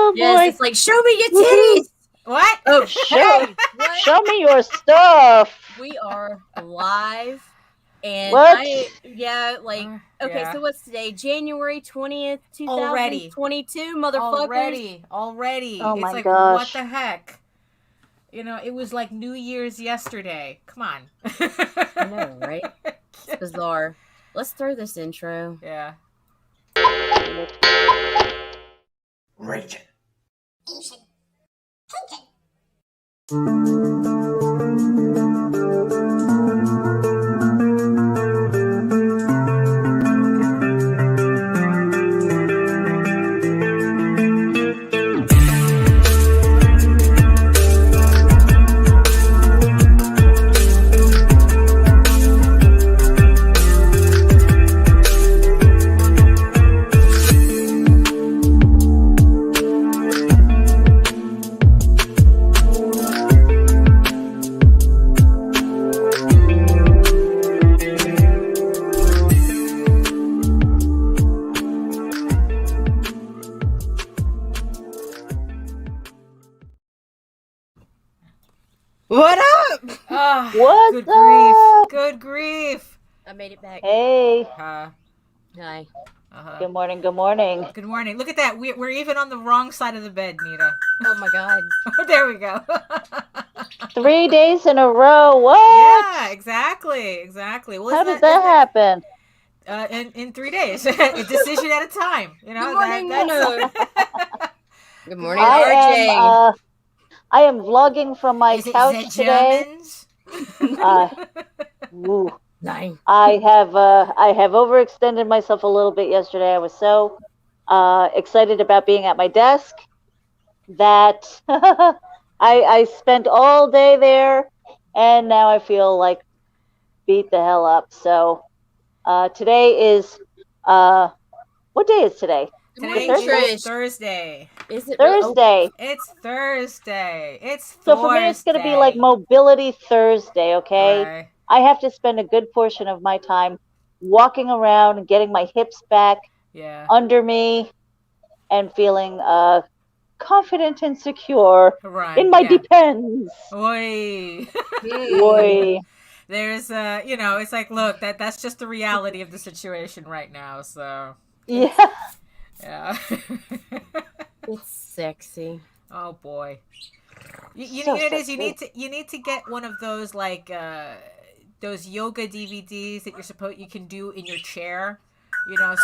Oh Yes, boy. it's like, show me your titties. What? Oh, Show, what? show me your stuff. We are live. And What? okay, Yeah. so what's today? January 20th, Already. 2022, motherfuckers. Already. Oh It's my like, gosh. what the heck? You know, it was like New Year's yesterday. Come on. I know, right? It's bizarre. Let's throw this intro. Yeah. RAGIN. What up? Oh, What's good up? grief. Good grief. I made it back. Hey. Uh, Hi. Good morning. Good morning. Good morning. Look at that. We're even on the wrong side of the bed, Nita. Oh my god. There we go. 3 days in a row. What? Yeah, exactly. Well, How did that happen? In 3 days, a decision at a time. You know. Good morning, that's... Good morning, RJ. I am vlogging from my Is it couch the today. Germans? Ooh. Nine. I have overextended myself a little bit yesterday. I was so excited about being at my desk that I spent all day there, and now I feel like beat the hell up. So today is what day is today? Today is Thursday. Is it Thursday? It's Thursday. It's So for me, it's going to be like Mobility Thursday. Okay. Right. I have to spend a good portion of my time walking around and getting my hips back under me and feeling confident and secure in my depends. Oi. Oi. There's it's like, look, that's just the reality of the situation right now. So yeah. It's sexy. Oh boy. You So know what it is? sexy. You need to get one of those like those yoga DVDs that you can do in your chair,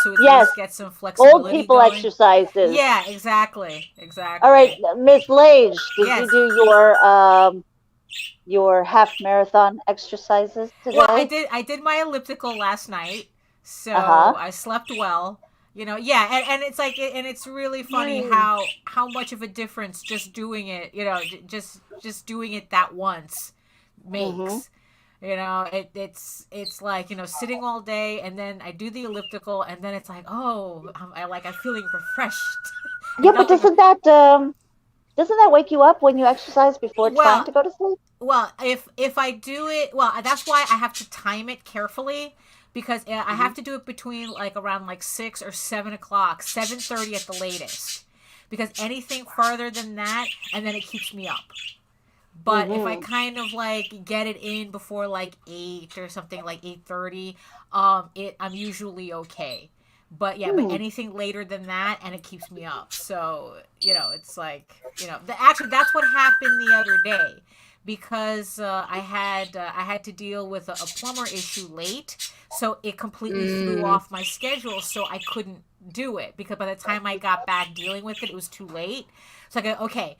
so at least get some flexibility. Old people going. exercises. Yeah, exactly. All right, Miss Lage, did you do your half marathon exercises today? Well, I did my elliptical last night, so I slept well. And it's like, and it's really funny how much of a difference just doing it, just doing it that once makes. It's like, sitting all day, and then I do the elliptical, and then it's like, oh, I'm feeling refreshed. Yeah, but doesn't that wake you up when you exercise before trying to go to sleep? Well, if I do it, that's why I have to time it carefully. Because I have to do it between around 6 or 7 o'clock, 7:30 at the latest. Because anything farther than that, and then it keeps me up. But if I kind of get it in before 8 or something, 8:30, I'm usually okay. But but anything later than that, and it keeps me up. So it's actually that's what happened the other day. Because I had to deal with a plumber issue late, so it completely flew off my schedule, so I couldn't do it, because by the time I got back dealing with it, it was too late. So I go, okay.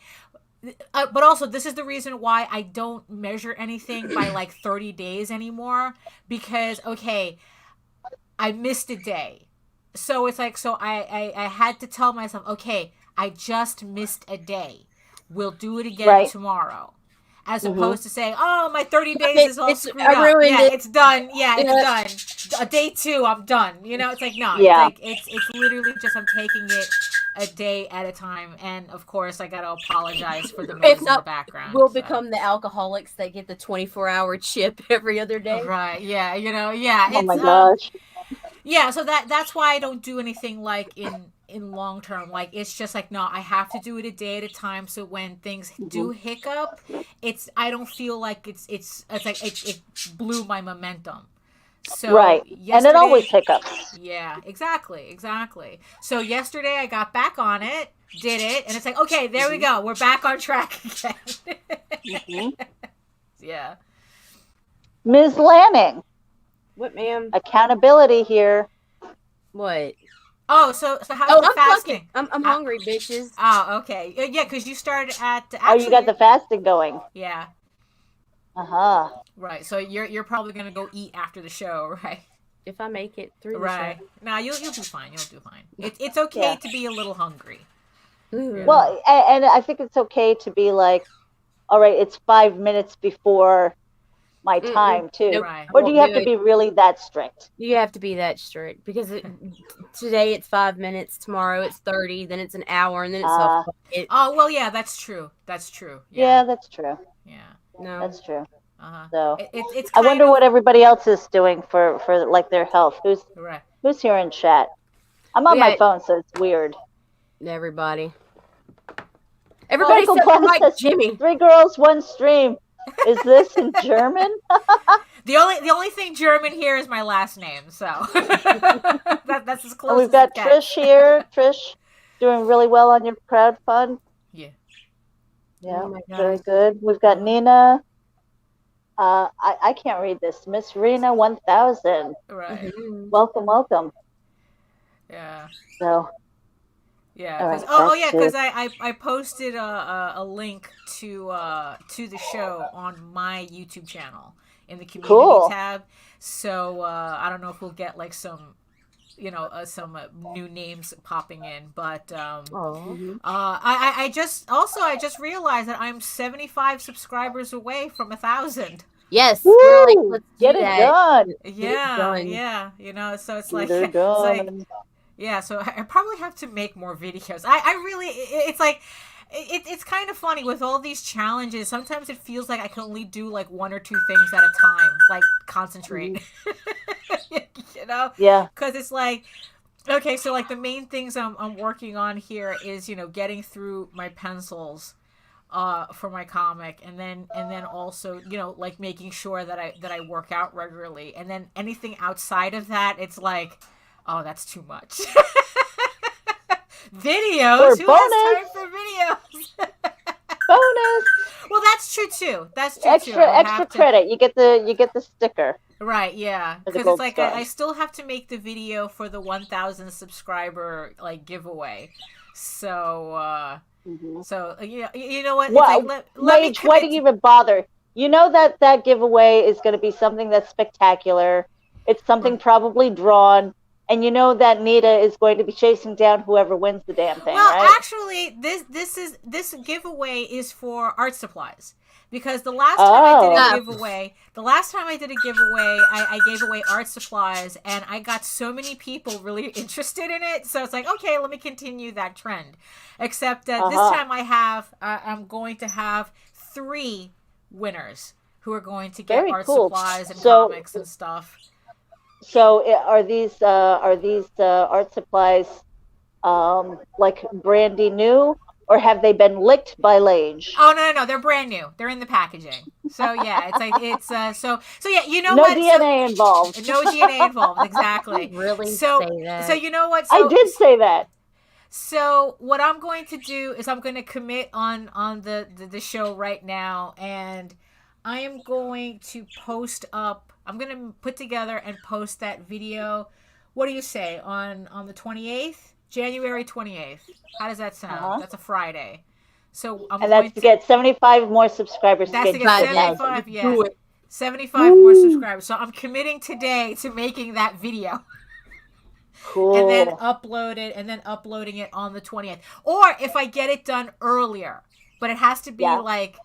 But also, this is the reason why I don't measure anything by 30 days anymore, because, okay, I missed a day. So it's so I had to tell myself, okay, I just missed a day. We'll do it again tomorrow. As opposed to saying, oh, my 30 days is all screwed up. It's done. Yeah, it's done. Day 2, I'm done. It's like, no. Yeah. It's literally just I'm taking it a day at a time. And, of course, I got to apologize for the noise in the background. We'll become the alcoholics that get the 24-hour chip every other day. Right, yeah, Oh, my gosh. Yeah, so that's why I don't do anything in in long term. Like, it's just like, no, I have to do it a day at a time. So when things do hiccup, I don't feel like it's like it blew my momentum. So Right. And it always hiccups. Yeah, exactly. So yesterday I got back on it, did it, and it's like, okay, there we go. We're back on track again. Yeah. Ms. Lanning, What, ma'am? accountability here. What? Oh, so how's the I'm fasting? I'm hungry, bitches. Oh, okay. Yeah, because you started at. You got the fasting going. Yeah. Uh-huh. Right. So you're probably gonna go eat after the show, right? If I make it through Right. the show. No, you'll do fine. You'll do fine. It's okay to be a little hungry. Well, and I think it's okay to be like, all right, it's 5 minutes before my time too. Nope. Right. Or do you have to be really that strict? You have to be that strict because today it's 5 minutes, tomorrow it's 30, then it's an hour, and then it's Oh well, yeah, that's true. That's true. Yeah, that's true. Yeah. no. That's true. Uh-huh. So It's I kind wonder of, what everybody else is doing for like their health. Right. Who's here in chat? I'm on my phone, so it's weird. Everybody Michael said Black like says, Jimmy. 3 girls, 1 stream. Is this in German? The only thing German here is my last name, so that's as close. And we've got as it Trish here. Trish doing really well on your crowdfund. Yeah. Yeah, Oh my God. very good. We've got Nina. I can't read this. Miss Rena 1000. Right. Welcome. Yeah. So Yeah. All 'Cause- right, yeah, that's because I posted a link to the show on my YouTube channel in the community Cool. tab. So I don't know if we'll get like some new names popping in, but I just realized that I'm 75 subscribers away from 1,000. Yes. woo, We're like, let's do get it that. done. Yeah, done. yeah, so it's like, Get it it's like, done. yeah, so I probably have to make more videos. I really, it's like, it's kind of funny with all these challenges. Sometimes it feels like I can only do like 1 or 2 things at a time, like concentrate, Yeah. because it's like, okay, so like the main things I'm working on here is, getting through my pencils for my comic, and then also, like making sure that I work out regularly, and then anything outside of that, it's like, oh, that's too much. Videos? Who has time for videos? Bonus. Well, that's true too. Extra credit. You get the sticker. Right, yeah. For the Because gold it's like stars. I still have to make the video for the 1,000 subscriber like giveaway. So you know what? It's Why? like, let me Why do you even bother? You know that giveaway is going to be something that's spectacular. It's something probably drawn, and you know that Nita is going to be chasing down whoever wins the damn thing, Well, right? actually, this giveaway is for art supplies. Because the last time I did a giveaway, I gave away art supplies, and I got so many people really interested in it. So it's like, okay, let me continue that trend. Except that this time I'm going to have 3 winners who are going to get Very art cool. supplies and So- comics and stuff. So are these art supplies like brandy new, or have they been licked by Lage? Oh no, they're brand new. They're in the packaging. So yeah, it's like so yeah, you know No what? DNA involved. No DNA involved, exactly. Really So say that. so you know what? I did say that. So what I'm going to do is I'm going to commit on the show right now, and I am going to post up. I'm going to put together and post that video. What do you say on the 28th, January 28th? How does that sound? That's a Friday. So I'm And going that's to get 75 more subscribers. That's to get 1,000. 75. Yeah, 75 more subscribers. So I'm committing today to making that video. Cool. And then uploading it on the 20th. Or if I get it done earlier, but it has to be like,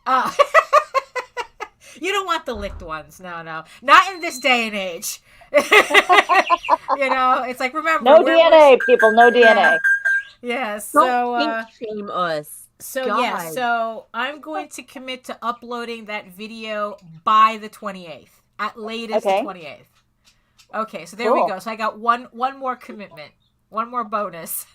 you don't want the licked ones. No. Not in this day and age. It's like, remember. No DNA, people. No DNA. Yeah, so. Don't shame us. So God. yeah, so I'm going to commit to uploading that video by the 28th. At latest the 28th. Okay, so there we Cool. go. So I got one more commitment. One more bonus.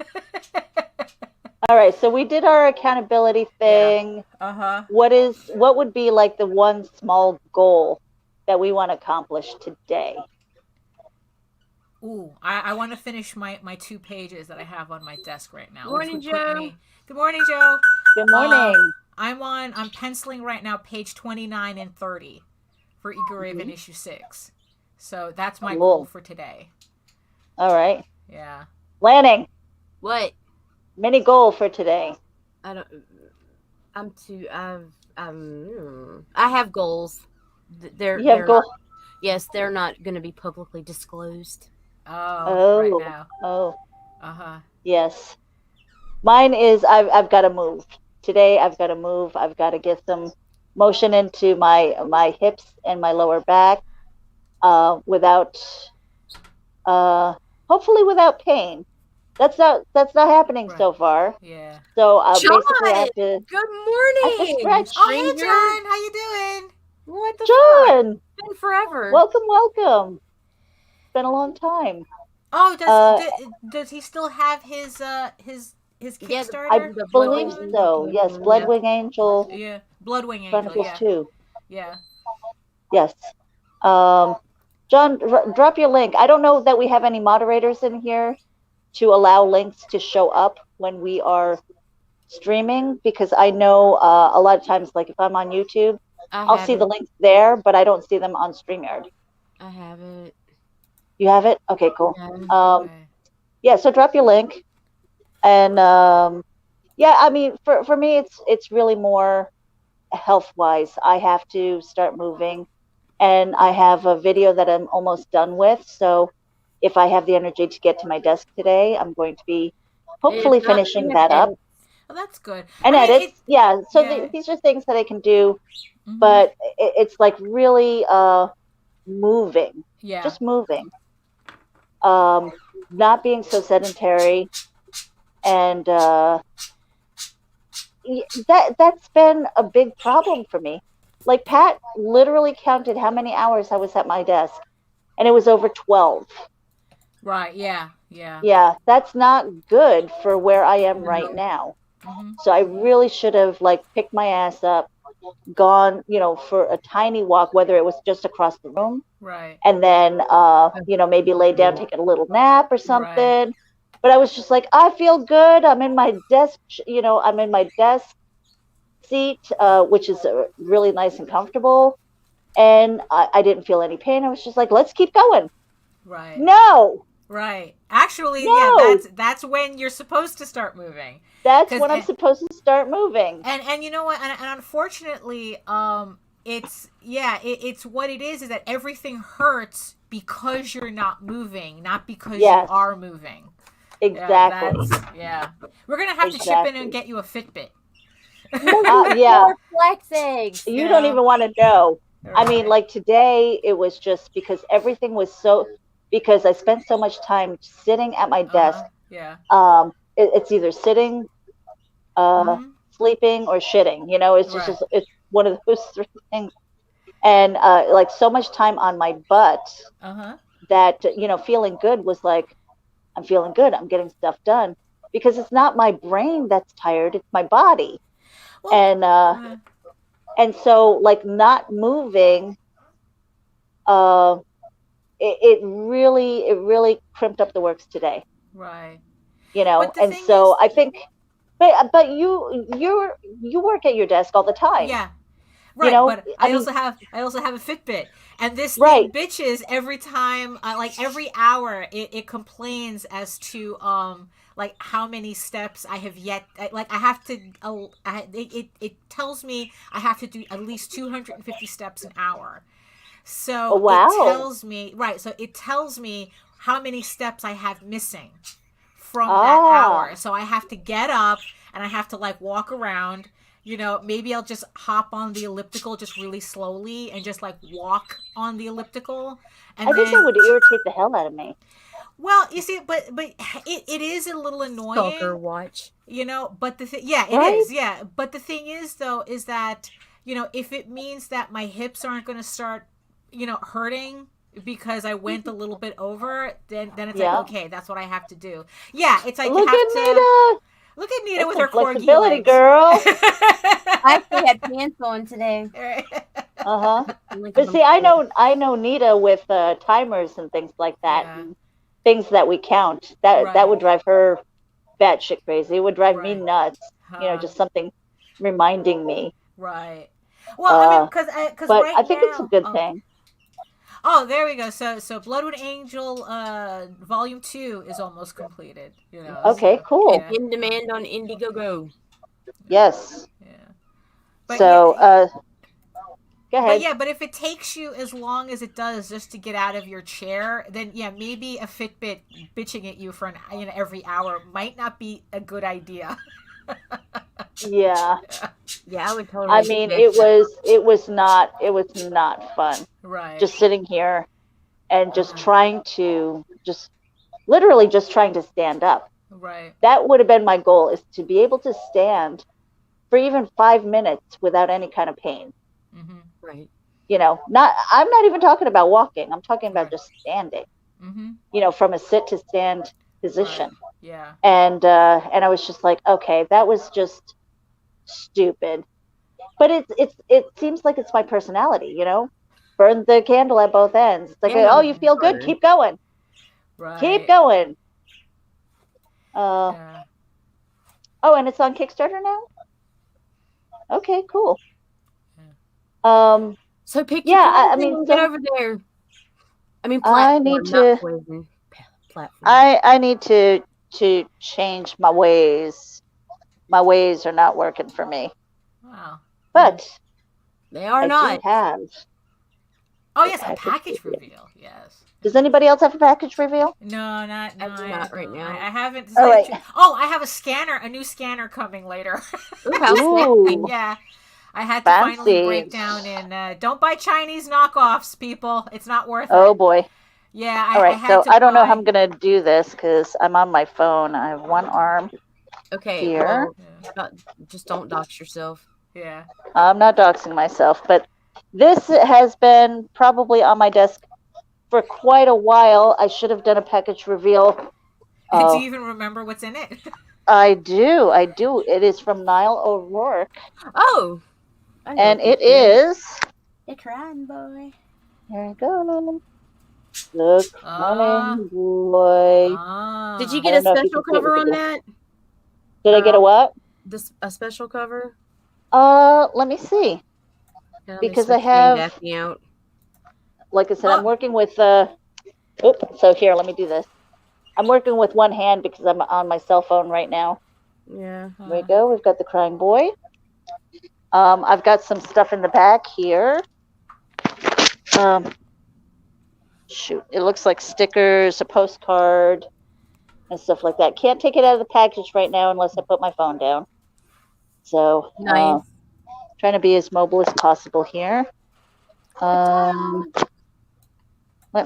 All right, so we did our accountability thing. Uh-huh. What would be like the one small goal that we want to accomplish today? Ooh, I want to finish my 2 pages that I have on my desk right now. Morning, Which would put Joe. me... Good morning, Joe. Good morning. I'm penciling right now page 29 and 30 for Eager Raven issue 6. So that's my goal for today. All right. Yeah. Lanning, What? mini goal for today. I don't. I'm too. I have goals. They're. You have they're goal. not- yes, they're not going to be publicly disclosed. Oh, right now. Oh, Uh-huh. yes. Mine is I've got to move. Today I've got to move. I've got to get some motion into my hips and my lower back without hopefully without pain. That's not happening so far. Yeah. So John, basically I have to good morning. stretch. Oh, hey, stranger. John. How you doing? What the fuck? John, It's been forever. welcome. It's been a long time. Oh, does he still have his Kickstarter? I The believe Bloodwing. so. Yes, Bloodwing Angel Yeah, Bloodwing Angel. Chronicles Yeah, 2. yeah. Yes. John, drop your link. I don't know that we have any moderators in here to allow links to show up when we are streaming, because I know a lot of times, like if I'm on YouTube, I'll see the links there, but I don't see them on StreamYard. I have it. You have it? Okay, cool. Yeah. Okay. Yeah, so drop your link. And yeah, I mean, for me, it's really more health-wise. I have to start moving, and I have a video that I'm almost done with. So if I have the energy to get to my desk today, I'm going to be hopefully It's not- finishing we have that up. edits. Well, that's good. And I mean, edits, yeah. So yeah. these are things that I can do, Mhm. but it's like really moving, Yeah. just moving. Not being so sedentary, and that's been a big problem for me. Like Pat literally counted how many hours I was at my desk, and it was over 12. Right. Yeah. Yeah. Yeah, that's not good for where I am right now. Mhm. So I really should have like picked my ass up, gone, for a tiny walk, whether it was just across the room, Right. and then maybe lay down, take a little nap or something. But I was just like, I feel good. I'm in my desk, I'm in my desk seat, which is really nice and comfortable. And I didn't feel any pain. I was just like, let's keep going. Right. No, Right. Actually, No. yeah, that's when you're supposed to start moving. that's 'Cause when I'm supposed to start moving. And you know what? And unfortunately, it's what it is that everything hurts because you're not moving, not because Yes. you are moving. Exactly. Yeah. We're gonna have to chip in and get you a Fitbit. Yeah. More flex eggs. You don't even want to know. I mean, Right. like today, it was just because everything was because I spent so much time sitting at my desk. Yeah. It's either sitting, Mhm. sleeping, or shitting. It's just, Right. it's one of those three things. And like so much time on my butt that, feeling good was like, I'm feeling good. I'm getting stuff done, because it's not my brain that's tired. It's my body. Well, And so like not moving, it really crimped up the works today, right. But the and thing so is- I think, but you work at your desk all the time. Yeah. Right, but I also have a Fitbit, and this Right. thing bitches every time, like every hour, it complains as to like how many steps I have yet. Like I have to, it tells me I have to do at least 250 steps an hour. So Oh, wow. it tells me So it tells me how many steps I have missing from that hour. So I have to get up and I have to like walk around. Maybe I'll just hop on the elliptical just really slowly and just like walk on the elliptical. And I think that would irritate the hell out of me. Well, you see, but it is a little annoying. Stalker watch. But the thing, yeah, it is, yeah. But the thing is, though, is that if it means that my hips aren't going to start, hurting because I went a little bit over, then it's Yeah. like, okay, that's what I have to do. Yeah, it's like Look you have at to Nita. look at Nita That's with some her corgi flexibility, legs. girl. I actually had pants on today. Uh-huh. Only 'cause But I'm see, cold. I know Nita with timers and things like that, Yeah. and things that we count. That Right. would drive her batshit crazy. It would drive me Right. nuts. Huh. Just something reminding me. Right. Well, I mean, because But right I think it's a now, good thing. oh, there we go. So Bloodwood Angel, Volume 2 is almost completed. Okay, So, cool. yeah. In demand on Indiegogo. Yes. Yeah. But So, yeah, go ahead. but yeah, but if it takes you as long as it does just to get out of your chair, then yeah, maybe a Fitbit bitching at you for every hour might not be a good idea. Yeah. Yeah, I would totally. I mean, do it that. was not fun. Right. Just sitting here and just Uh-huh. trying to literally just trying to stand up. Right. That would have been my goal, is to be able to stand for even 5 minutes without any kind of pain. Mm-hmm. Right. I'm not even talking about walking. I'm talking about Right. just standing. Mm-hmm. From a sit to stand position. Right. Yeah. And I was just like, okay, that was just stupid. But it seems like it's my personality, burn the candle at both ends. It's like, Yeah, oh, you feel good, sure. keep going. Right. Keep going. Yeah. Oh, and it's on Kickstarter now? Okay, cool. Yeah. So pick yeah, your I poison mean, and so get over there. I mean, I platform, need not to poison. Platform. I need to change my ways. My ways are not working for me. Wow. But They are I not. do have. Oh yes, a package reveal. Yes. Does anybody else have a package reveal? No, I do not right now. I haven't. All right. Oh, I have a new scanner coming later. Ooh, how Ooh. sexy. Yeah, I had to finally Fancy. break down and don't buy Chinese knockoffs, people. It's not worth it. Oh boy. Yeah, All I right. had So to I don't know buy... how I'm gonna do this because I'm on my phone. I have one arm Okay, here. well, just don't dox yourself. Yeah. I'm not doxing myself, but this has been probably on my desk for quite a while. I should have done a package reveal. Do you even remember what's in it? I do. It is from Niall O'Rourke. Oh. And it is. The crying boy. Here we go. The crying boy. Did you I get a don't know if you special can see it cover with on the- that? Did I get a what? A special cover? Let me see. Yeah, let me Because switch I have, Daphne out. like I said, I'm working with so here, let me do this. I'm working with one hand because I'm on my cell phone right now. Yeah. Here we go. We've got the crying boy. I've got some stuff in the back here. Shoot, it looks like stickers, a postcard, and stuff like that. Can't take it out of the package right now unless I put my phone down. So, Nice. trying to be as mobile as possible here. Let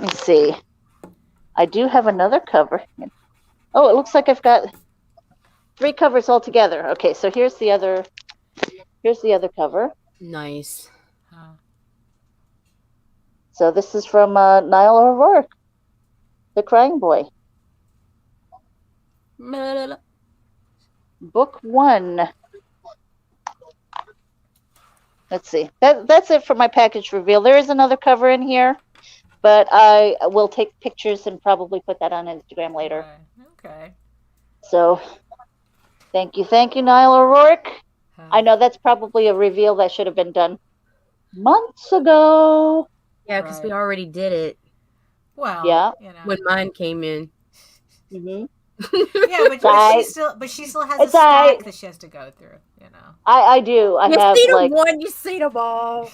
me see. I do have another cover. Oh, it looks like I've got 3 covers all together. Okay, so here's the other cover. Nice. So this is from Niall O'Rourke, The Crying Boy. Book 1. Let's see. That's it for my package reveal. There is another cover in here, but I will take pictures and probably put that on Instagram later. Right. Okay. So thank you, Niall O'Rourke. I know that's probably a reveal that should have been done months ago. Yeah, because we already did it. Well, yeah. When mine came in. Mm-hmm. Yeah, but she still has a stack that she has to go through. I do. You have see the like one, you see them all.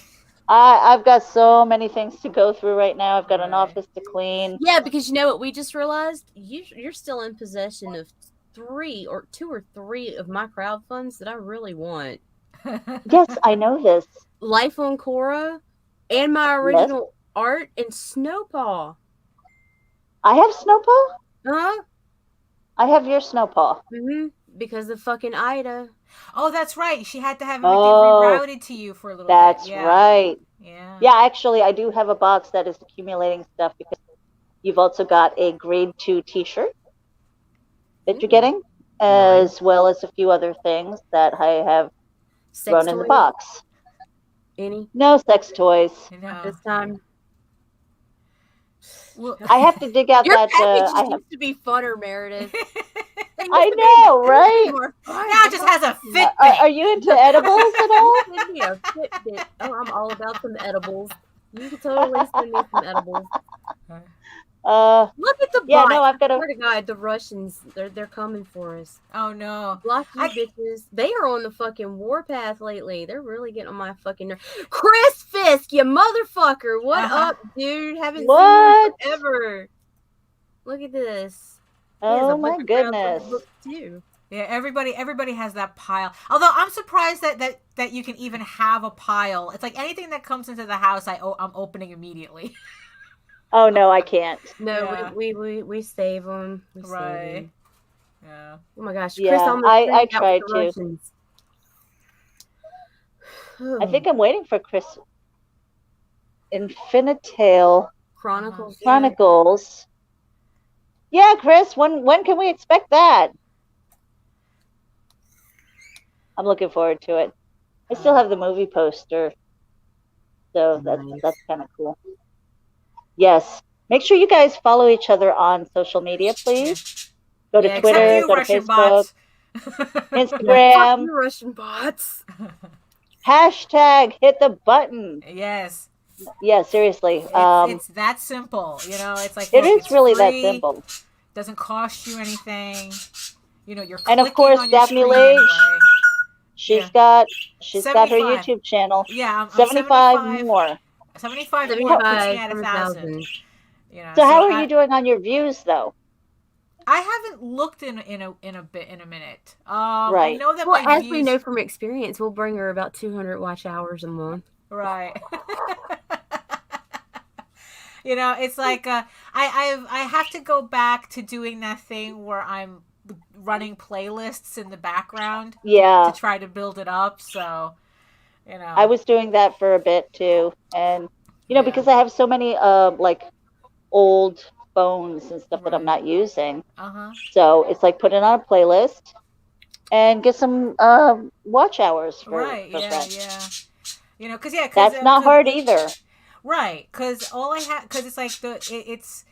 I've got so many things to go through right now. I've got an office to clean. Yeah, because you know what we just realized? You're still in possession of 2 or 3 of my crowd funds that I really want. Yes, I know this. Life on Cora and my original art and Snowpaw. I have Snowpaw? Huh? I have your Snowpaw. Mm-hmm. Because of fucking Ida. Oh, that's right. She had to have everything Oh, rerouted to you for a little bit. that's Yeah. right. Yeah. Yeah, actually, I do have a box that is accumulating stuff because you've also got a grade 2 T-shirt that you're getting, Nice. as well as a few other things that I have Sex thrown in the toys? box. Any No sex toys. You at know. this time? Well, I have to dig out Your that. packages I have. used to be funner, Meredith. They used I to know, be right? more fun. now it just has a Fitbit. Are you into edibles at all? Send me a Fitbit. Oh, I'm all about some edibles. You can totally send me some edibles. Look at the Yeah, bots. no, I've got I a. swear to God, the Russians, they're coming for us. Oh no. Block you I- bitches. They are on the fucking warpath lately. They're really getting on my fucking nerves. Chris Fisk, you motherfucker. What up, dude? Haven't What? seen you forever. Look at this. He has a Oh my bunch of crowdfunded goodness. books, too. Yeah, everybody has that pile. Although I'm surprised that you can even have a pile. It's like anything that comes into the house, I'm opening immediately. Oh no, I can't. No, Yeah. we save them. We save Right. 'em. Yeah. Oh my gosh, Chris Yeah, almost I freaked out with tried the to. Russians. I think I'm waiting for Chris. Infinitail Chronicles. yeah. Chronicles. Yeah, Chris. When can we expect that? I'm looking forward to it. I still have the movie poster, so that's kind of cool. Yes. Make sure you guys follow each other on social media, please. Go to Yeah, Twitter, Except you, go to Russian Facebook, bots. Yeah, fuck Instagram. you, Russian bots. Hashtag hit the button. Yes. Yeah, seriously. It's that simple. You know, it's like It look, is it's really that free, simple. Doesn't cost you anything. You know, you're And of clicking course, on your Daphne screen Lage, anyway. she's Yeah. got her 75. YouTube channel. Yeah, I'm 75 more. 75 more puts me 75 at from 1,000. You know, So how are you doing on your views, though? I haven't looked in a minute. I Right. know that Well, my as views. we know from experience, we'll bring her about 200 watch hours a month. Right. You know, it's like I have to go back to doing that thing where I'm running playlists in the background Yeah. to try to build it up. So, you know, I was doing that for a bit too, and Yeah. because I have so many like old phones and stuff that I'm not using, so it's like put it on a playlist and get some watch hours for right, yeah, friends. yeah. You know, because That's not hard either. Right, because it's like it's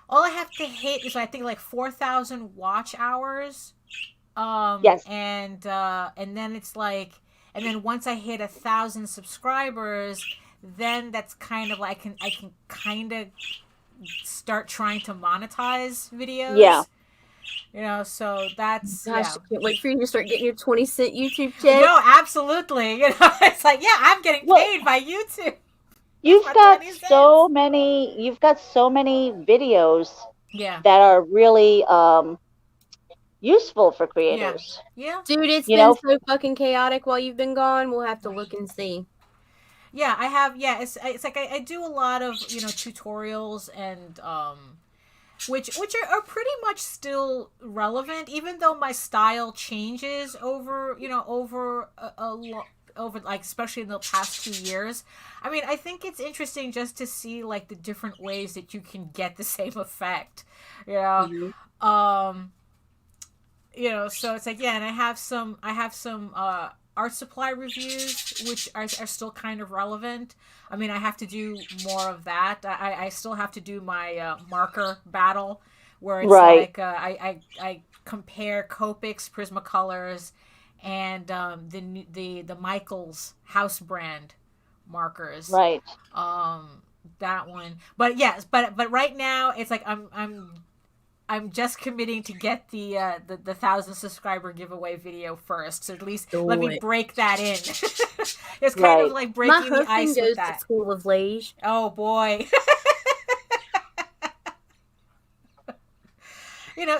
all I have to hit is I think like 4,000 watch hours. Yes. And then it's like, and then once I hit 1,000 subscribers, then that's kind of like I can kind of start trying to monetize videos. Yeah. You know, so that's Gosh, yeah. I can't wait for you to start getting your 20-cent YouTube check. No, absolutely. You know, it's like I'm getting paid by YouTube. You've for got 20 cents. so many. You've got so many videos Yeah. that are really useful for creators. Yeah. Dude, it's You been know- so fucking chaotic while you've been gone. We'll have to look and see. Yeah, I have. Yeah, it's like I do a lot of tutorials and which are pretty much still relevant, even though my style changes over over like especially in the past 2 years. I mean, I think it's interesting just to see like the different ways that you can get the same effect. You know, so it's like and I have some art supply reviews which are still kind of relevant. I mean, I have to do more of that. I still have to do my marker battle where it's like I compare Copics Prismacolors and the Michaels house brand markers. Right. That one. But yes, but right now it's like I'm just committing to get the 1,000 subscriber giveaway video first. So at least let me break that in. It's kind of like breaking My the ice husband goes with that. to School of Lage. Oh boy.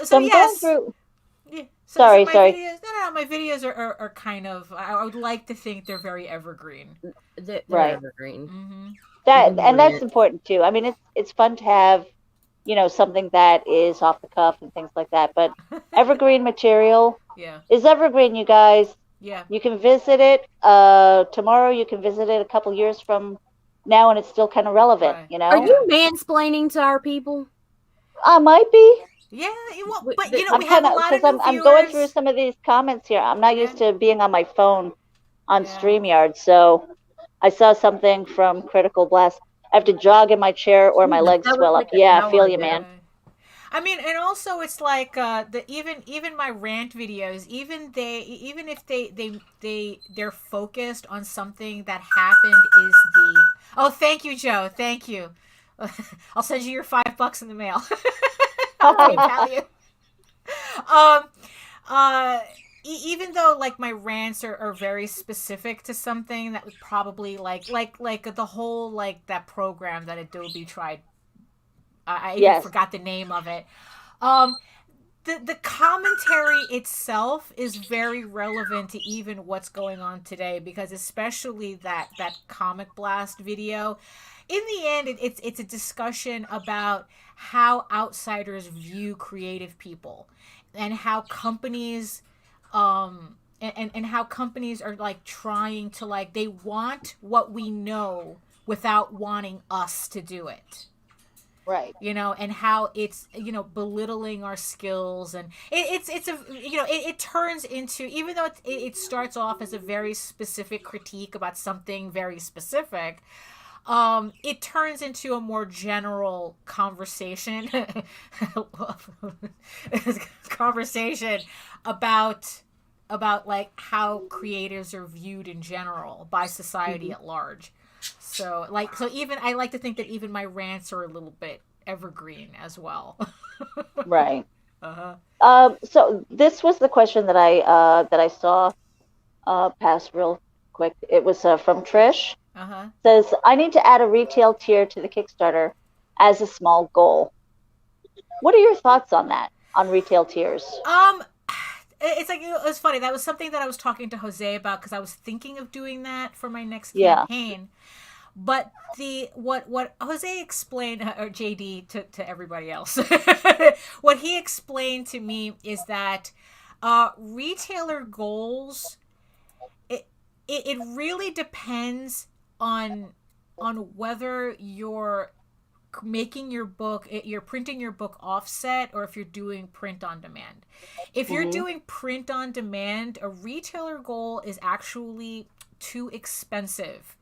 So I'm yes. going through. Yeah. Sorry. Videos, no, my videos are kind of. I would like to think they're very evergreen. They're Right. evergreen. Mm-hmm. And that's important too. I mean, it's fun to have, something that is off the cuff and things like that. But evergreen material Yeah. is evergreen, you guys. Yeah. You can visit it tomorrow. You can visit it a couple years from now, and it's still kind of relevant. Right. You Are know, you mansplaining to our people? I might be. Yeah, well, Wait, but you know, I'm we have kind a of lot of because new I'm going through viewers. some of these comments here. I'm not Yeah. used to being on my phone on Yeah. StreamYard, so I saw something from Critical Blast. I have to jog in my chair or my Jesus, legs that was swell up. like an Yeah, I hour feel you, ago. man. Right. I mean, and also it's like the even my rant videos, even if they're focused on something that happened is the oh, thank you, Joe, thank you. I'll send you your $5 in the mail. I'll PayPal you. Um, even though like my rants are very specific to something that was probably like the whole like that program that Adobe tried. I even Yes. forgot the name of it. Um, the commentary itself is very relevant to even what's going on today, because especially that Comic Blast video, in the end it's a discussion about how outsiders view creative people, and how companies and how companies are like trying to like they want what we know without wanting us to do it, Right. you know, and how it's, you know, belittling our skills. And it's a, you know, it turns into, even though it starts off as a very specific critique about something very specific, it turns into a more general conversation conversation about like how creatives are viewed in general by society at large. So like, so even I like to think that even my rants are a little bit evergreen as well. Right. Uh-huh. So this was the question that I saw pass real quick. It was from Trish. Uh-huh. Says, I need to add a retail tier to the Kickstarter as a small goal. What are your thoughts on that? On retail tiers? Um it's like, it was funny. That was something that I was talking to Jose about, because I was thinking of doing that for my next Yeah. campaign. But the what Jose explained, or JD, to everybody else, what he explained to me is that retailer goals, it really depends on whether you're making your book, you're printing your book offset, or if you're doing print on demand. If you're doing print on demand, a retailer goal is actually too expensive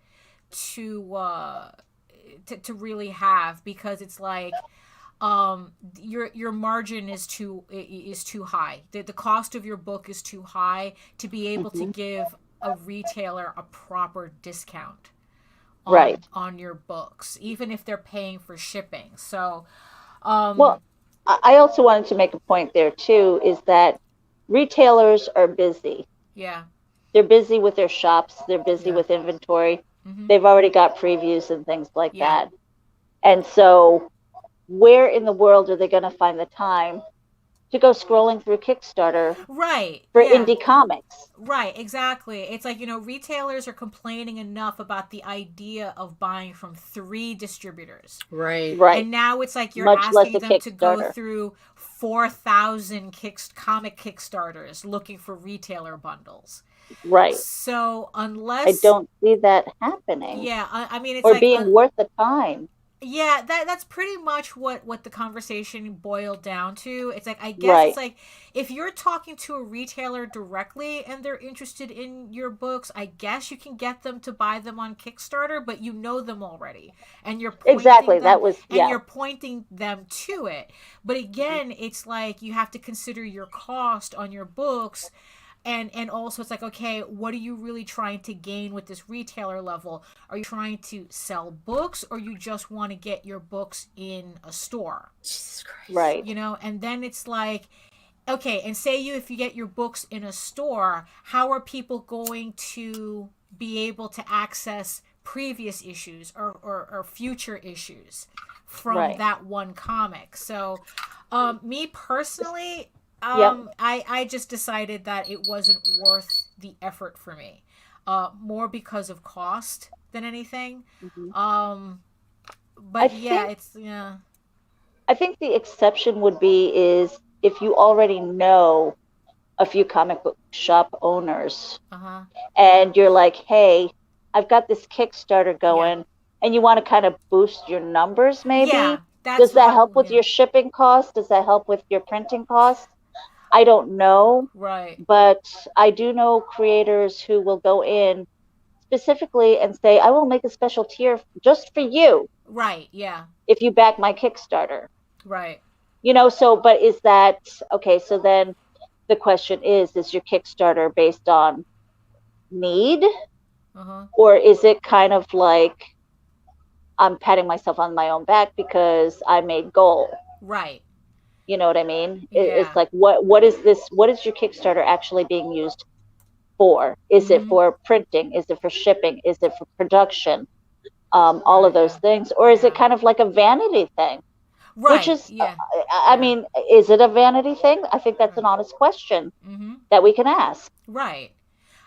to really have, because it's like your margin is too high. The cost of your book is too high to be able to give a retailer a proper discount Right. on your books, even if they're paying for shipping. So Well, I also wanted to make a point there too, is that retailers are busy. yeah. They're busy with their shops, they're busy Yeah. with inventory. Mm-hmm. They've already got previews and things like Yeah. that. And so where in the world are they going to find the time to go scrolling through Kickstarter Right. for Yeah. indie comics? Right, exactly. It's like, you know, retailers are complaining enough about the idea of buying from 3 distributors. Right. Right. And now it's like you're Much less asking a them to go Kickstarter. through 4,000 comic Kickstarters looking for retailer bundles. Right. So I unless, don't see that happening yeah, I mean, it's or like, being worth the time. yeah, that's pretty much what the conversation boiled down to. It's like, I guess Right. it's like, if you're talking to a retailer directly and they're interested in your books, I guess you can get them to buy them on Kickstarter, but you know them already, and you're pointing Exactly. them, That was, and yeah. you're pointing them to it. But again, it's like you have to consider your cost on your books. And also it's like, okay, what are you really trying to gain with this retailer level? Are you trying to sell books, or you just want to get your books in a store? Jesus Christ. Right. You know, and then it's like, okay, and say if you get your books in a store, how are people going to be able to access previous issues or future issues from Right. that one comic? So me personally, Yep. I just decided that it wasn't worth the effort for me, more because of cost than anything. But I yeah, think it's, yeah. I think the exception would be is if you already know a few comic book shop owners, Uh-huh. and you're like, hey, I've got this Kickstarter going, and you want to kind of boost your numbers, maybe. Yeah, that's Does that how, help with yeah. your shipping costs? Does that help with your printing costs? I don't know, Right. but I do know creators who will go in specifically and say, I will make a special tier just for you Right. Yeah. if you back my Kickstarter. Right. So, but is that okay? So then the question is your Kickstarter based on need, Uh-huh. or is it kind of like I'm patting myself on my own back because I made goal? Right. You know what I mean? It's Yeah. like, what is this? What is your Kickstarter actually being used for? Is it Mhm. for printing? Is it for shipping? Is it for production? All of Right, those yeah. things, or is it Yeah. kind of like a vanity thing? Which Right. is, Yeah. I Yeah. mean, is it a vanity thing? I think that's Right. an honest question Mhm. that we can ask. Right.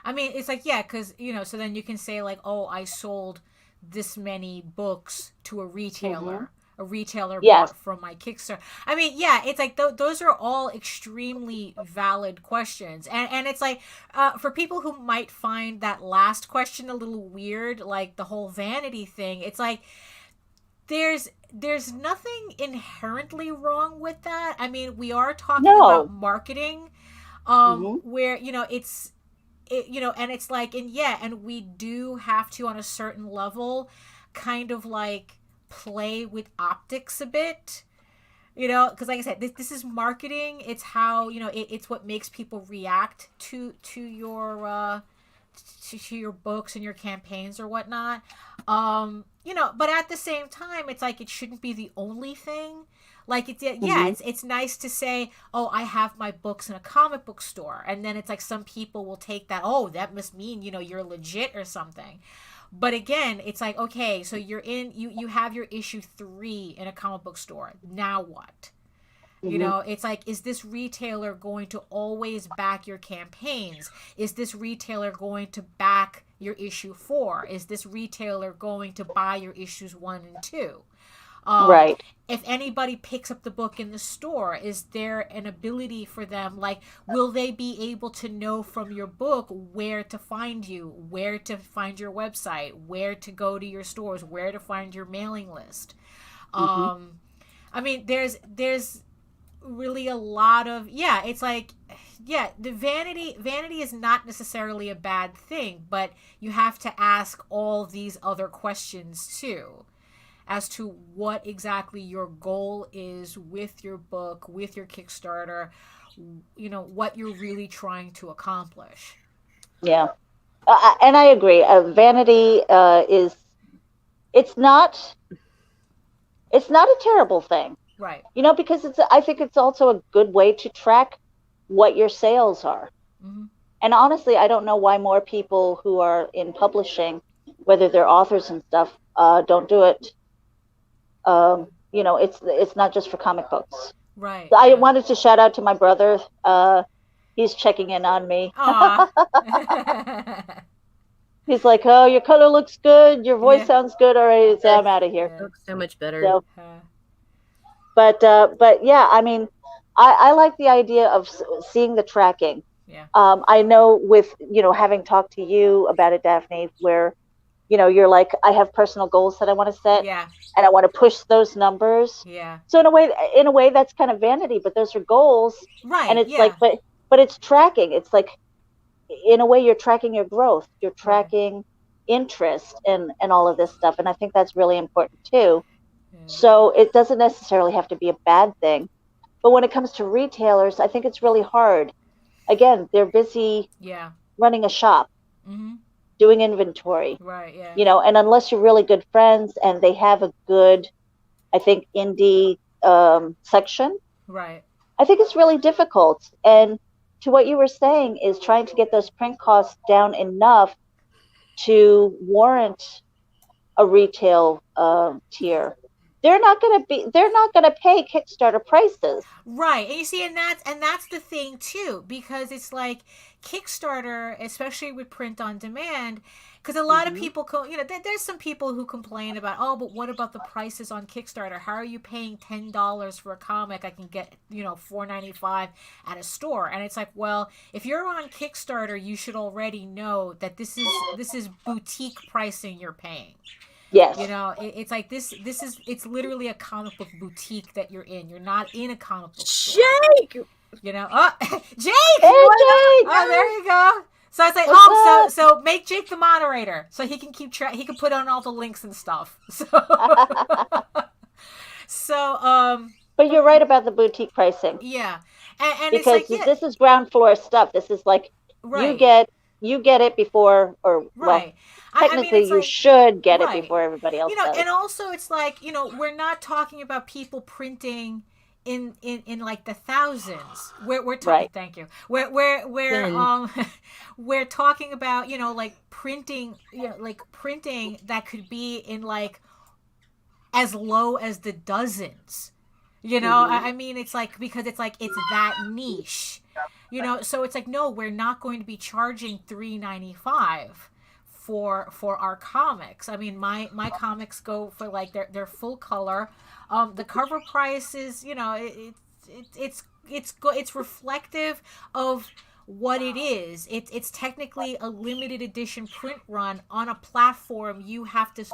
I mean, it's like, yeah, because, so then you can say, like, oh, I sold this many books to a Hmm. retailer. A retailer Yes. bought from my Kickstarter. I mean, yeah, it's like those are all extremely valid questions. And it's like, for people who might find that last question a little weird, like the whole vanity thing, it's like, there's nothing inherently wrong with that. I mean, we are talking about No. marketing, Hmm. where and it's like, and yeah, and we do have to, on a certain level, kind of like play with optics a bit, because like I said, this is marketing. It's how, it's what makes people react to your to your books and your campaigns or whatnot. But at the same time, it's like it shouldn't be the only thing. Like, Hmm. it's nice to say, oh, I have my books in a comic book store, and then it's like some people will take that, oh, that must mean, you're legit or something. But again, it's like, okay, so you have your issue 3 in a comic book store. Now what? Hmm. It's like, is this retailer going to always back your campaigns? Is this retailer going to back your issue 4? Is this retailer going to buy your issues 1 and 2? Right. If anybody picks up the book in the store, is there an ability for them, like, will they be able to know from your book where to find you, where to find your website, where to go to your stores, where to find your mailing list? Hmm. I mean, there's really a lot of, it's like, the vanity is not necessarily a bad thing, but you have to ask all these other questions too, as to what exactly your goal is with your book, with your Kickstarter, what you're really trying to accomplish. Yeah. And I agree. Vanity is, it's not, it's not a terrible thing, Right. because I think it's also a good way to track what your sales are. Mm-hmm. And honestly, I don't know why more people who are in publishing, whether they're authors and stuff, don't do it. It's not just for comic books. Right. I Yeah. wanted to shout out to my brother. He's checking in on me. Aw. He's like, "Oh, your color looks good. Your voice Yeah. sounds good. All right, so I'm Yes. out of here." Yeah. Looks so much better. So, Uh, but yeah, I mean, I like the idea of seeing the tracking. yeah. I know with having talked to you about it, Daphne, where you're like, I have personal goals that I want to set, Yeah. and I want to push those numbers. Yeah. So in a way, that's kind of vanity, but those are goals, and Right. it's Yeah. like, but it's tracking. It's like, in a way, you're tracking your growth, you're Right. tracking interest and all of this stuff, and I think that's really important too. Yeah. So it doesn't necessarily have to be a bad thing, but when it comes to retailers, I think it's really hard. Again, they're busy Yeah. running a shop, Mm-hmm. doing inventory, Right. Yeah. and unless you're really good friends and they have a good, I think, indie section, Right. I think it's really difficult. And to what you were saying is trying to get those print costs down enough to warrant a retail tier. they're not going to pay Kickstarter prices. Right. And you see, and that's the thing too, because it's like Kickstarter, especially with print on demand, because a lot of people, there's some people who complain about, oh, but what about the prices on Kickstarter? How are you paying $10 for a comic I can get, $4.95 at a store? And it's like, well, if you're on Kickstarter, you should already know that this is boutique pricing you're paying. Yes. It's like it's literally a comic book boutique that you're in. You're not in a comic book store. Jake! Oh, Jake! Hey, Jake! Oh, there you go. So I was like, so make Jake the moderator so he can keep track. He can put on all the links and stuff. But you're right about the boutique pricing. Yeah. And because it's like, this is ground floor stuff. This is like, right. You get it before, or right. Well, technically you should get it before everybody else does. And also it's like, we're not talking about people printing in like the thousands. We're talking, right. Thank you. We're talking about, like printing, printing that could be in like as low as the dozens. I mean, it's like, because it's like, it's that niche. So it's like, no, we're not going to be charging $3.95 for our comics. I mean, my comics go for like they're full color. The cover price is, it's reflective of what it is. It's technically a limited edition print run on a platform you have to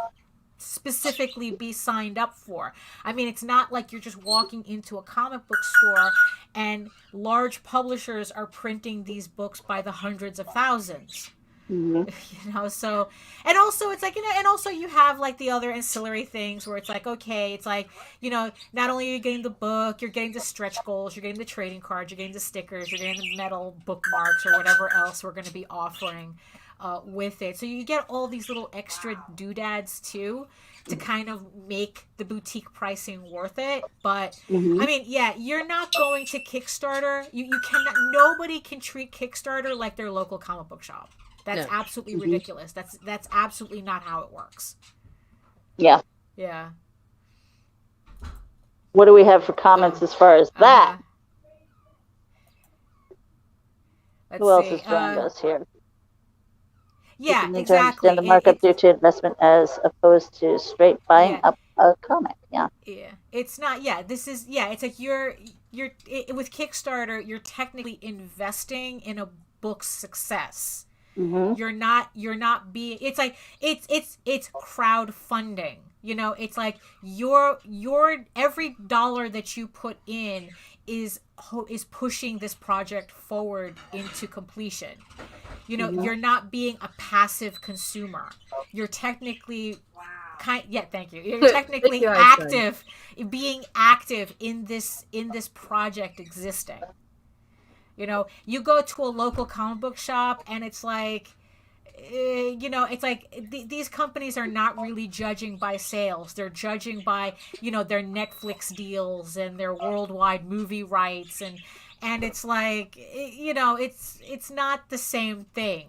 specifically be signed up for. I mean, it's not like you're just walking into a comic book store and large publishers are printing these books by the hundreds of thousands. So, and also it's like, and also you have like the other ancillary things where it's like, okay, it's like, not only are you getting the book, you're getting the stretch goals, you're getting the trading cards, you're getting the stickers, you're getting the metal bookmarks or whatever else we're going to be offering with it. So you get all these little extra doodads too to kind of make the boutique pricing worth it. But I mean, yeah, you're not going to Kickstarter. You cannot, nobody can treat Kickstarter like their local comic book shop. That's absolutely ridiculous. That's absolutely not how it works. Yeah. Yeah. What do we have for comments as far as that? Who else has joined us here? Yeah, exactly. And the markup due to investment as opposed to straight buying up a comic. Yeah. Yeah. It's not. Yeah. This is. Yeah. It's like you're with Kickstarter. You're technically investing in a book's success. You're not being. It's like it's crowdfunding. It's like your every dollar that you put in is pushing this project forward into completion. You're not being a passive consumer. You're technically thank you. You're technically active, being active in this project existing. You go to a local comic book shop and it's like, it's like these companies are not really judging by sales. They're judging by, their Netflix deals and their worldwide movie rights. And it's like, it's not the same thing,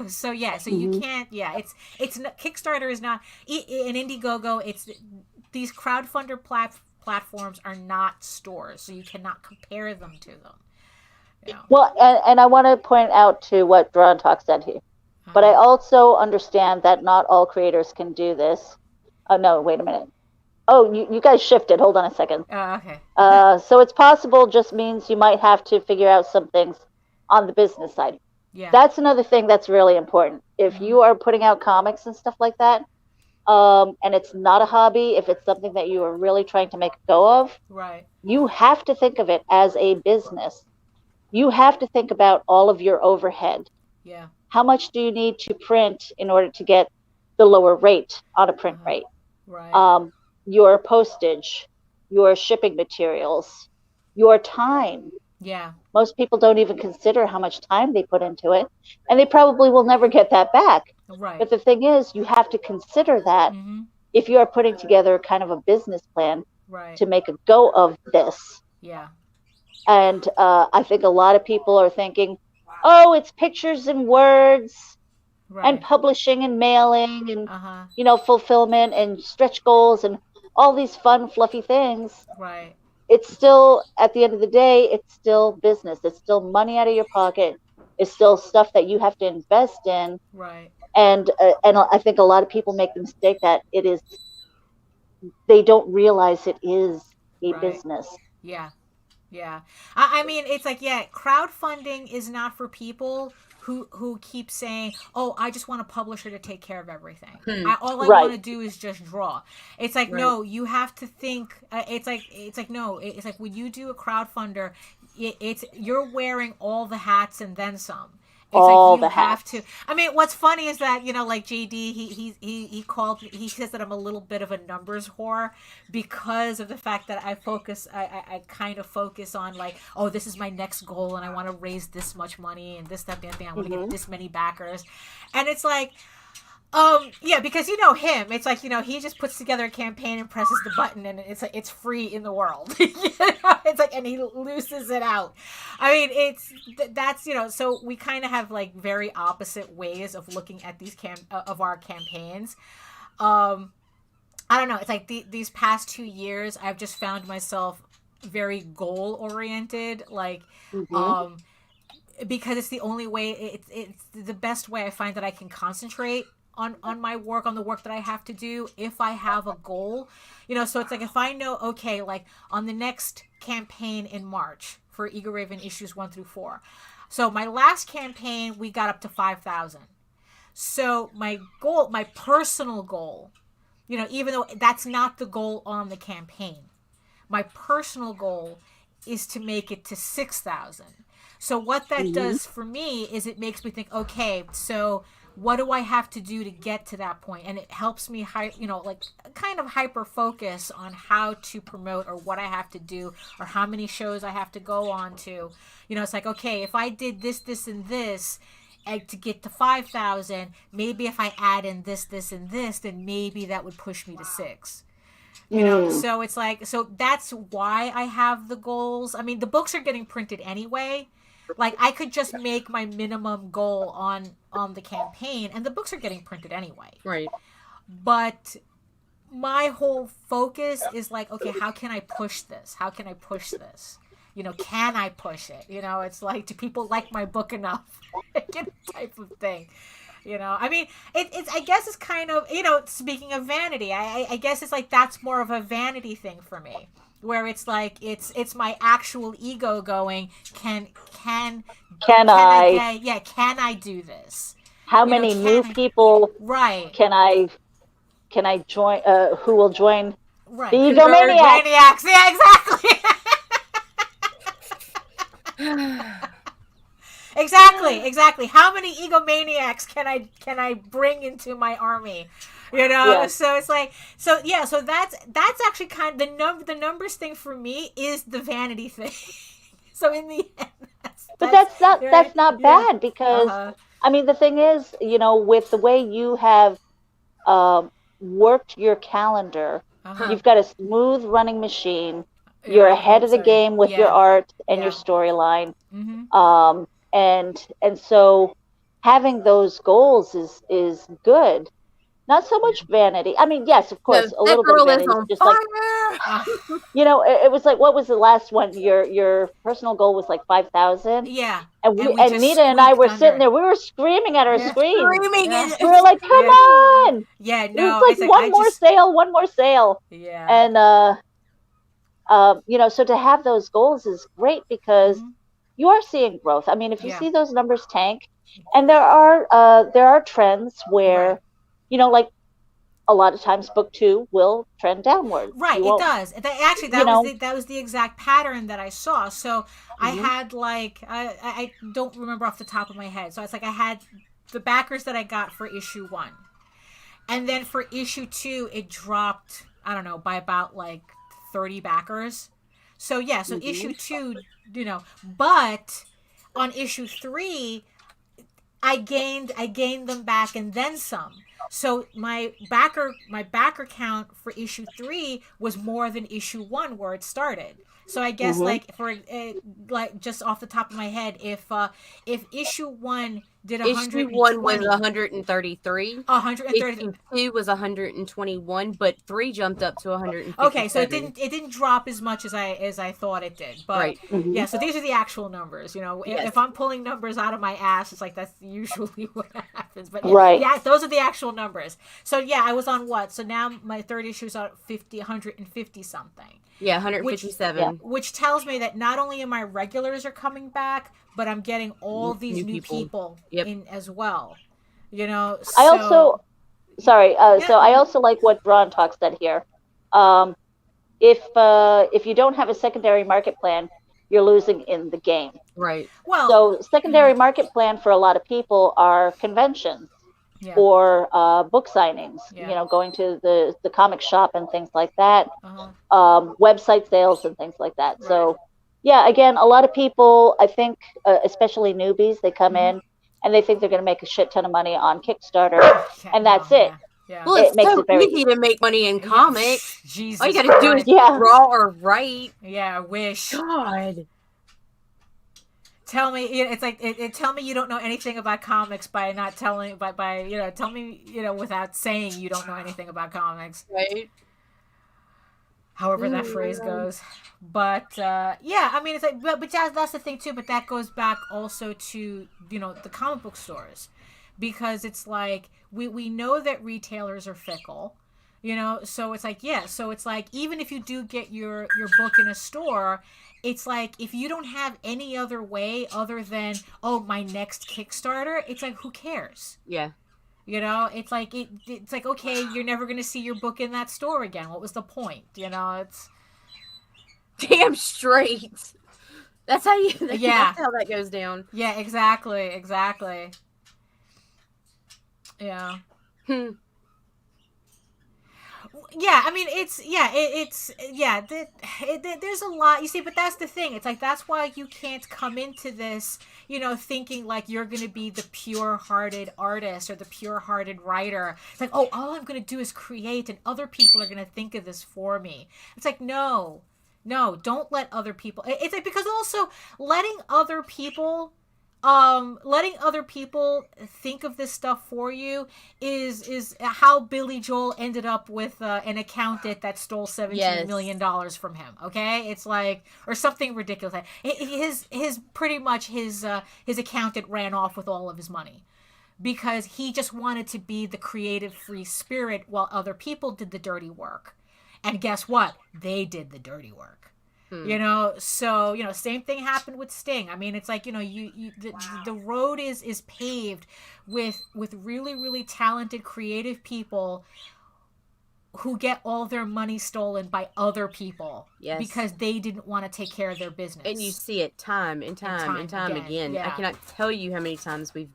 So yeah, so you can't, it's not, Kickstarter is not, in Indiegogo, it's, these crowdfunder platforms are not stores, so you cannot compare them to them. Well, and I want to point out to what Drawn Talk said here. But I also understand that not all creators can do this. Oh, no, wait a minute. Oh, you guys shifted. Hold on a second. Okay. So it's possible just means you might have to figure out some things on the business side. Yeah. That's another thing that's really important. If you are putting out comics and stuff like that, and it's not a hobby, if it's something that you are really trying to make a go of, right, you have to think of it as a business. You have to think about all of your overhead. Yeah. How much do you need to print in order to get the lower rate on a print rate? Right. Your postage, your shipping materials, your time. Yeah. Most people don't even consider how much time they put into it, and they probably will never get that back. Right. But the thing is, you have to consider that if you are putting together kind of a business plan to make a go of this. Yeah. And I think a lot of people are thinking, oh, it's pictures and words and publishing and mailing and, fulfillment and stretch goals and all these fun, fluffy things, Right. it's still, at the end of the day, it's still business. It's still money out of your pocket. It's still stuff that you have to invest in. Right. And I think a lot of people make the mistake that they don't realize it is a Right. business. Yeah. Yeah. I mean, it's like, yeah, crowdfunding is not for people who keep saying, "Oh, I just want a publisher to take care of everything. All I want Right. to do is just draw." It's like, Right. no, you have to think. It's like no, it's like when you do a crowdfunder, it's you're wearing all the hats and then some. It's All like you the have hats. to. I mean, what's funny is that like JD, he says that I'm a little bit of a numbers whore because of the fact that I kind of focus on like, oh, this is my next goal and I want to raise this much money and this, that, the other thing. I want to get this many backers. And it's like, yeah, because you know him, it's like, he just puts together a campaign and presses the button and it's like, it's free in the world. It's like, and he looses it out. I mean, that's, so we kind of have like very opposite ways of looking at these of our campaigns. I don't know. It's like these past 2 years, I've just found myself very goal oriented, like, because it's the only way. It's the best way I find that I can concentrate on my work, on the work that I have to do, if I have a goal. So it's like, if I know, okay, like on the next campaign in March for Eagle Raven issues 1 through 4. So my last campaign, we got up to 5,000. So my goal, my personal goal, even though that's not the goal on the campaign, my personal goal is to make it to 6,000. So what that does for me is it makes me think, okay, so what do I have to do to get to that point? And it helps me, like kind of hyper focus on how to promote or what I have to do or how many shows I have to go on to. It's like, okay, if I did this, this, and this, and to get to 5,000, maybe if I add in this, this, and this, then maybe that would push me to 6. So it's like, so that's why I have the goals. I mean, the books are getting printed anyway. Like, I could just make my minimum goal on the campaign, and the books are getting printed anyway. Right. But my whole focus is like, okay, how can I push this? How can I push this? Can I push it? It's like, do people like my book enough? Type of thing. I mean, it's, I guess it's kind of, speaking of vanity, I guess it's like, that's more of a vanity thing for me, where it's like, it's my actual ego going, can I do this? How many new people right can I join, who will join right the egomaniacs? Maniacs. Yeah, exactly. Exactly. How many egomaniacs can I bring into my army? Yes. So it's like, so that's actually kind of the numbers thing for me is the vanity thing. So in the end, that's not bad, because I mean, the thing is, with the way you have worked your calendar, you've got a smooth running machine. You're ahead of the game with your art and your storyline. And so having those goals is good. Not so much vanity. I mean, yes, of course, a little bit of vanity. Just fire. like, it was like, what was the last one? Your personal goal was like 5,000. Yeah. And Nita and I were sitting there. We were screaming at our screen. Screaming. We were like, "Come on!" Yeah. It No. was like, one more sale. Yeah. And so to have those goals is great, because you are seeing growth. I mean, if you see those numbers tank, and there are trends where, like a lot of times book 2 will trend downward. Right, it does. Actually, that was the exact pattern that I saw. So I had like, I don't remember off the top of my head. So it's like I had the backers that I got for issue 1. And then for issue 2, it dropped, I don't know, by about like 30 backers. So yeah, so issue 2, but on issue 3, I gained them back and then some. So my backer count for issue 3 was more than issue 1 where it started. So I guess Mhm. like for like just off the top of my head, if issue 1 did Issue 1 was 120, 133. 130. Issue 2 was 121, but 3 jumped up to 157. Okay, so it didn't drop as much as I thought it did, but Right. Mhm. yeah. So these are the actual numbers. You know, Yes. if I'm pulling numbers out of my ass, it's like that's usually what happens. But yeah, Right. yeah, those are the actual numbers. So yeah, I was on what? So now my third issue is at 150 something. Yeah, 157. Which tells me that not only are my regulars are coming back, but I'm getting all these new people Yep. in as well. You know, I also, sorry, Yeah. so I also like what Ron talks said here. If you don't have a secondary market plan, you're losing in the game. Right. Well, So secondary market plan for a lot of people are conventions yeah. or book signings. Yeah. You know, going to the comic shop and things like that. Uh-huh. Website sales and things like that. So, yeah, again, a lot of people, I think, especially newbies, they come in and they think they're going to make a shit ton of money on Kickstarter, and that's it. Yeah. Well, It it's makes so it very easy to make money in comics. Jesus All you gotta do is Yeah. draw or write. Yeah, I wish. God. Tell me, it's like tell me you don't know anything about comics by not telling by you know, tell me, you know, without saying you don't know anything about comics. Right. However that phrase goes. But yeah, I mean, it's like but that's the thing too, but that goes back also to, you know, the comic book stores. Because it's like we know that retailers are fickle, you know, so it's like so it's like even if you do get your book in a store, it's like if you don't have any other way other than my next Kickstarter, it's like who cares? Yeah. You know, it's like it's like okay, you're never gonna see your book in that store again. What was the point? You know, it's damn straight. That's how you. Yeah. That's how that goes down. Yeah, exactly. Yeah. Yeah, I mean, there's a lot, you see, but that's the thing. It's like, that's why you can't come into this, you know, thinking like you're going to be the pure-hearted artist or the pure-hearted writer. It's like, all I'm going to do is create and other people are going to think of this for me. It's like, no, don't let other people, it's like, because also letting other people think of this stuff for you is how Billy Joel ended up with an accountant that stole $17 million from him. Okay, it's like, or something ridiculous. His pretty much his accountant ran off with all of his money because he just wanted to be the creative free spirit while other people did the dirty work. And guess what? They did the dirty work. You know, so, you know, same thing happened with Sting. I mean, it's like, you know, the road is paved with really, really talented, creative people who get all their money stolen by other people because they didn't want to take care of their business. And you see it time and time again. Yeah. I cannot tell you how many times we've.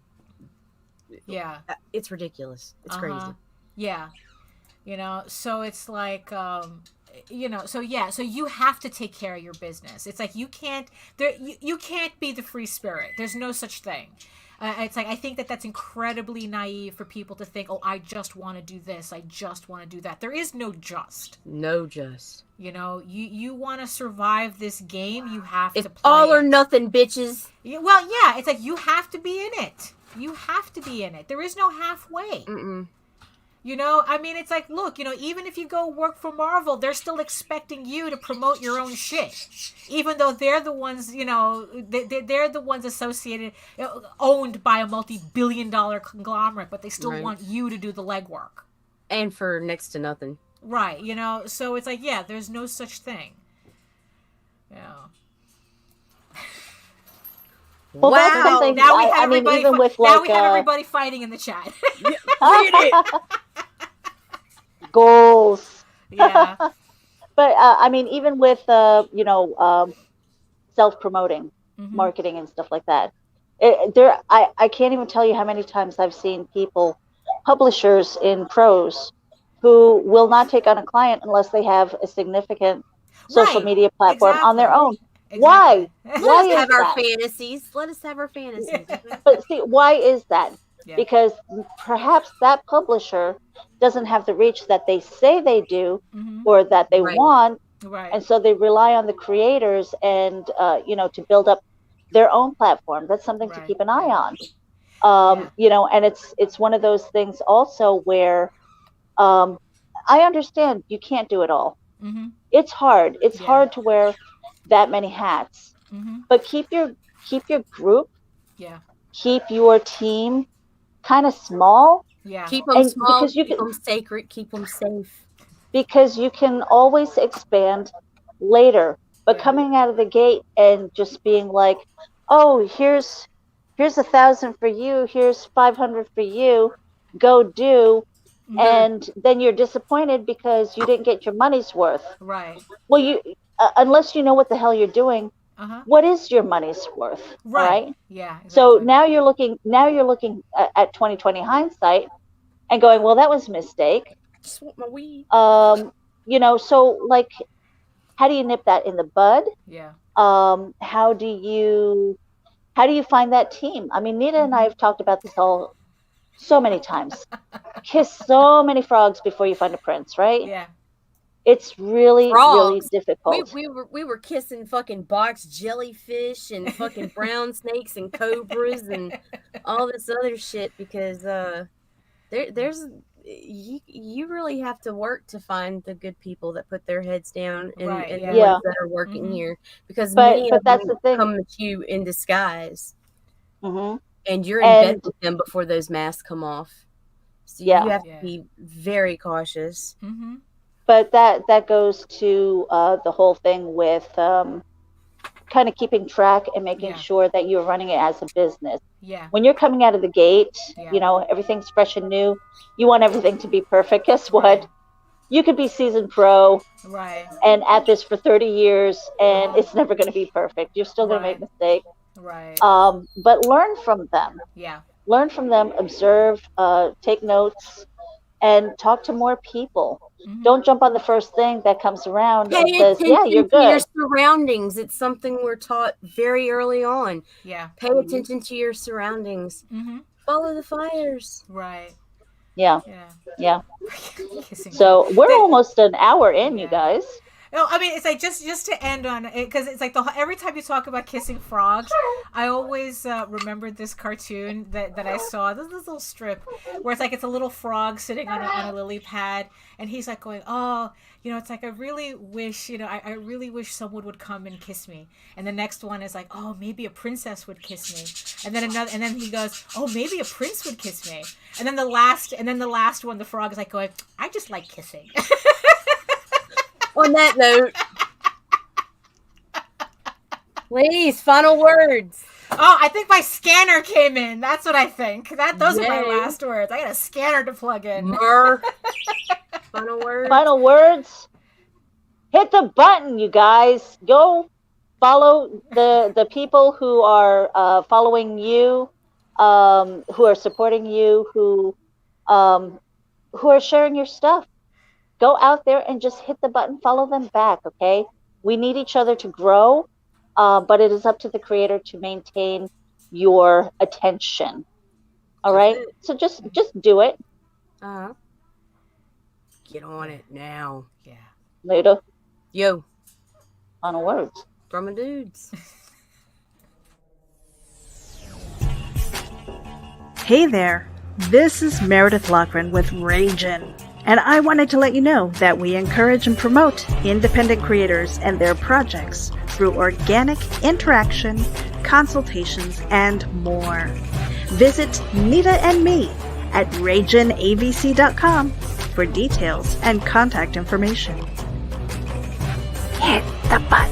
Yeah. It's ridiculous. It's crazy. Yeah. You know, so it's like, you know, so you have to take care of your business. It's like you can't be the free spirit. There's no such thing. It's like I think that's incredibly naive for people to think, I just want to do this, I just want to do that. There is no just. You know, you want to survive this game, you have to play all or it. nothing, bitches. Well, yeah, it's like you have to be in it. You have to be in it. There is no halfway. You know, I mean, it's like, look, you know, even if you go work for Marvel, they're still expecting you to promote your own shit. Even though they're the ones, you know, they're the ones associated, owned by a multi-billion-dollar conglomerate, but they still want you to do the legwork. And for next to nothing. Right, you know, so it's like, there's no such thing. Yeah. Well, that's the thing. Now we have everybody fighting in the chat. Goals. Yeah. But I mean, even with you know, self-promoting, marketing and stuff like that, I can't even tell you how many times I've seen publishers in prose, who will not take on a client unless they have a significant social media platform on their own. Why? Let us have our fantasies. Let us have our fantasies. But see, why is that? Yeah. Because perhaps that publisher doesn't have the reach that they say they do or that they want, Right. And so they rely on the creators and, to build up their own platform. That's something to Right. keep an eye Yeah. on. And it's one of those things also where I understand you can't do it all. Mm-hmm. It's hard. It's Yeah. hard to wear that many hats. Mm-hmm. But keep your group, Yeah. keep your team kind of small, Yeah. Keep them and small, because you keep can them sacred, keep them safe. always expand later. But Yeah. coming out of the gate and just being like, oh, here's 1,000 for you, here's 500 for you, go do, Mhm. and then you're disappointed because you didn't get your money's worth. Right. Well, you unless you know what the hell you're doing, Uh-huh. what is your money's worth? All Right. right. Yeah. So Exactly. now you're looking at 2020 hindsight and going, well, that was a mistake. Just want my weed. So like, how do you nip that in the bud? Yeah. How do you find that team? I mean, Nita and I have talked about this all so many times. Kiss so many frogs before you find a prince, right? Yeah. It's really, really Frogs. difficult. We were kissing fucking box jellyfish and fucking brown snakes and cobras and all this other shit because there's you really have to work to find the good people that put their heads down and, Right, and yeah. the Yeah. ones that are working Mhm. here because But many of that's them the thing. come at you in disguise Hmm. and you're in bed And with them before those masks come off. So Yeah. you have Yeah. to be very cautious. Mm-hmm. but that goes to the whole thing with kind of keeping track and making Yeah. sure that you're running it as a business. Yeah. When you're coming out of the gate, Yeah. everything's fresh and new. You want everything to be perfect. Guess what? Right. You could be seasoned pro Right. and at this for 30 years, and it's never going to be perfect. You're still going to make Right. mistakes. Right. But learn from them. Yeah. Learn from them. Observe. Take notes, and talk to more people. Mhm. Don't jump on the first thing that comes around and Pay says, "Yeah, you're attention to your good." surroundings. It's something we're taught very early on. Yeah. Pay attention to your surroundings. Mm-hmm. Follow the fires. Right. Yeah, Yeah. yeah. Kissing. So we're They- almost an hour in, you Yeah. guys. No, I mean it's like just to end on it because it's like every time you talk about kissing frogs, I always remembered this cartoon that I saw. This little strip where it's a little frog sitting on a lily pad, and he's like going, "Oh, it's like I really wish, I really wish someone would come and kiss me." And the next one is like, "Oh, maybe a princess would kiss me." And then another, and then he goes, "Oh, maybe a prince would kiss me." And then the last one, the frog is like going, "I just like kissing." On that note, ladies, final words. Oh, I think my scanner came in. That's what I think. Those are my Yay. last words. I got a scanner to plug in. Mer. Final words. Final words. Hit the button, you guys. Go follow the people who are following you, who are supporting you, who are sharing your stuff. Go out there and just hit the button. Follow them back, okay? We need each other to grow, but it is up to the creator to maintain your attention. All right? So just do it. Uh-huh. Get on it now. Yeah. Later. Yo, Final words. from a dudes. Hey there, this is Meredith Loughran with RAGIN, and I wanted to let you know that we encourage and promote independent creators and their projects through organic interaction, consultations, and more. Visit Nita and me at RAGINAVC.com for details and contact information. Hit the button.